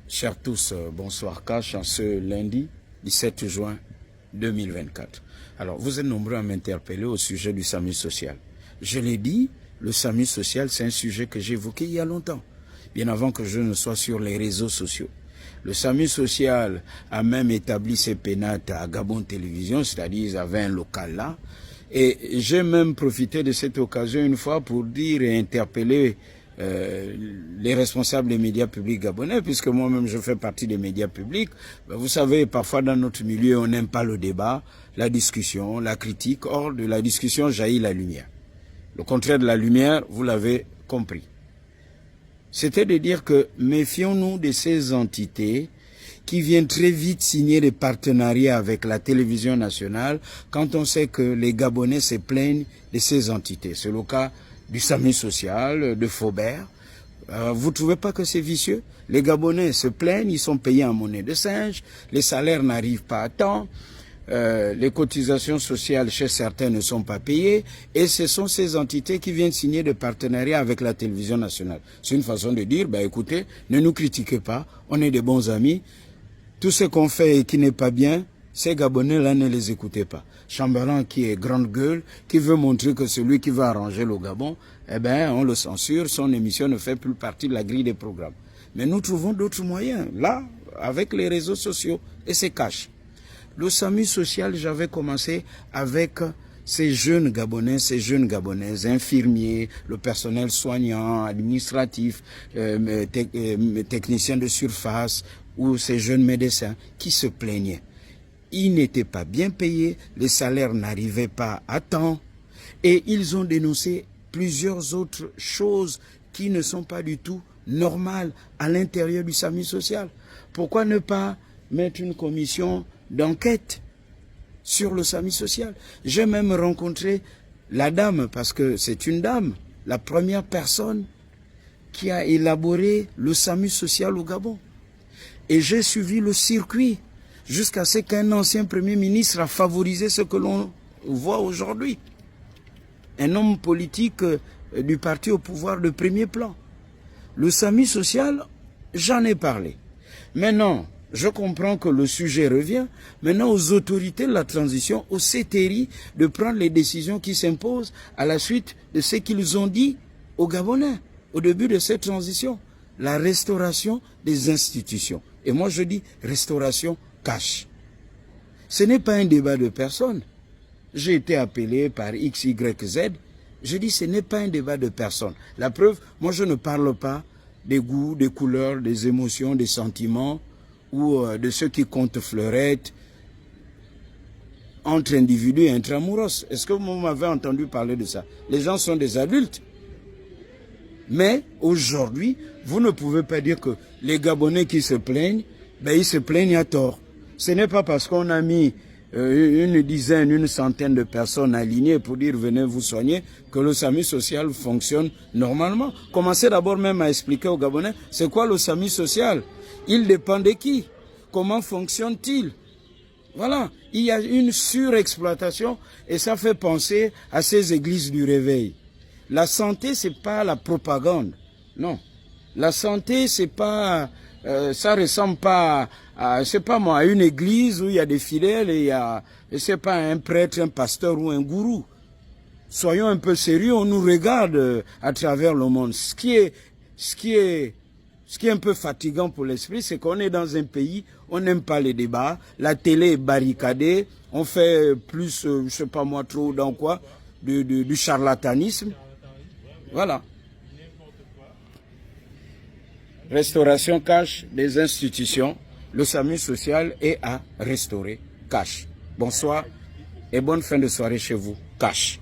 Chers tous, bonsoir Cash, en ce lundi 17 juin 2024. Alors, vous êtes nombreux à m'interpeller au sujet du SAMU social. Je l'ai dit, le SAMU social, c'est un sujet que j'ai évoqué il y a longtemps, bien avant que je ne sois sur les réseaux sociaux. Le SAMU social a même établi ses pénates à Gabon Télévision, c'est-à-dire ils avaient un local là. Et j'ai même profité de cette occasion une fois pour dire et interpeller les responsables des médias publics gabonais, puisque moi-même je fais partie des médias publics. Vous savez, parfois dans notre milieu, on n'aime pas le débat, la discussion, la critique. Or, de la discussion jaillit la lumière. Le contraire de la lumière, vous l'avez compris. C'était de dire que méfions-nous de ces entités qui viennent très vite signer des partenariats avec la télévision nationale quand on sait que les Gabonais se plaignent de ces entités. C'est le cas du SAMU social, de Faubert. Vous ne trouvez pas que c'est vicieux? Les Gabonais se plaignent, ils sont payés en monnaie de singe, les salaires n'arrivent pas à temps, les cotisations sociales chez certains ne sont pas payées, et ce sont ces entités qui viennent signer des partenariats avec la télévision nationale. C'est une façon de dire, écoutez, ne nous critiquez pas, on est des bons amis, tout ce qu'on fait et qui n'est pas bien, ces Gabonais-là, ne les écoutez pas. Chamberlain, qui est grande gueule, qui veut montrer que celui qui va arranger le Gabon, on le censure, son émission ne fait plus partie de la grille des programmes. Mais nous trouvons d'autres moyens, là, avec les réseaux sociaux, et c'est cash. Le SAMU social, j'avais commencé avec ces jeunes Gabonais, infirmiers, le personnel soignant, administratif, techniciens de surface, ou ces jeunes médecins qui se plaignaient. Ils n'étaient pas bien payés, les salaires n'arrivaient pas à temps, et ils ont dénoncé plusieurs autres choses qui ne sont pas du tout normales à l'intérieur du SAMU social. Pourquoi ne pas mettre une commission d'enquête sur le SAMU social? J'ai même rencontré la dame, parce que c'est une dame, la première personne qui a élaboré le SAMU social au Gabon. Et j'ai suivi le circuit jusqu'à ce qu'un ancien Premier ministre a favorisé ce que l'on voit aujourd'hui. Un homme politique du parti au pouvoir de premier plan. Le SAMU social, j'en ai parlé. Maintenant, je comprends que le sujet revient maintenant aux autorités de la transition, au CTRI, de prendre les décisions qui s'imposent à la suite de ce qu'ils ont dit aux Gabonais au début de cette transition. La restauration des institutions. Et moi je dis restauration cash. Ce n'est pas un débat de personnes. J'ai été appelé par X, Y, Z. Je dis ce n'est pas un débat de personnes. La preuve, moi je ne parle pas des goûts, des couleurs, des émotions, des sentiments ou de ceux qui comptent fleurettes entre individus et intramuros. Est-ce que vous m'avez entendu parler de ça? Les gens sont des adultes. Mais aujourd'hui, vous ne pouvez pas dire que les Gabonais qui se plaignent, ils se plaignent à tort. Ce n'est pas parce qu'on a mis une dizaine, une centaine de personnes alignées pour dire venez vous soigner que le SAMU social fonctionne normalement. Commencez d'abord même à expliquer aux Gabonais c'est quoi le SAMU social. Il dépend de qui? Comment fonctionne-t-il? Voilà, il y a une surexploitation et ça fait penser à ces églises du réveil. La santé, c'est pas la propagande, non. La santé, c'est pas, ça ressemble pas à, c'est pas moi, à une église où il y a des fidèles et il y a, c'est pas un prêtre, un pasteur ou un gourou. Soyons un peu sérieux, on nous regarde à travers le monde. Ce qui est un peu fatigant pour l'esprit, c'est qu'on est dans un pays, on n'aime pas les débats, la télé est barricadée, on fait plus, je sais pas moi trop dans quoi, du charlatanisme. Voilà. Restauration cash des institutions. Le SAMU social est à restaurer cash. Bonsoir et bonne fin de soirée chez vous. Cash.